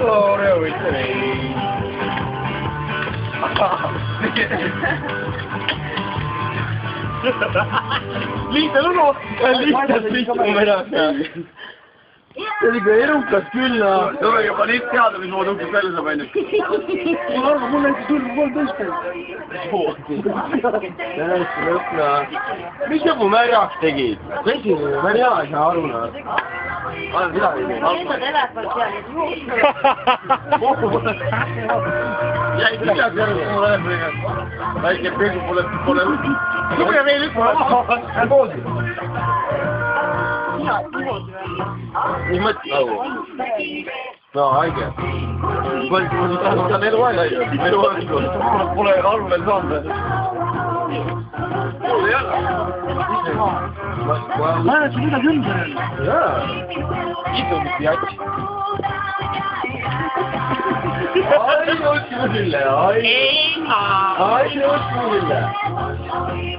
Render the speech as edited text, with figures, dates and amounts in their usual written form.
Gloria võitleme. Liita lugu. Lihtsalt lihtuma enam. See oli ka erukas küll. Tõvega pa nüüd teada, mis mood uksest välja saab enne. Ma arvan, mul näiteks sul 13. Mis sa mu märjaks tegid? Vesi, ma ei saa aru. Olen midagi. Enda telefon seal. Jäi midagi aru, mul läheb võiga. Väike pesu pole. Luge veel üks. Nii mõtle nagu. No haige. Ma tahan eluaeg aega. Pole arvu veel saanud. Ma näen, sul midagi ümber on. Jaa. Istumist jats. Ainult küll. Ainult küll.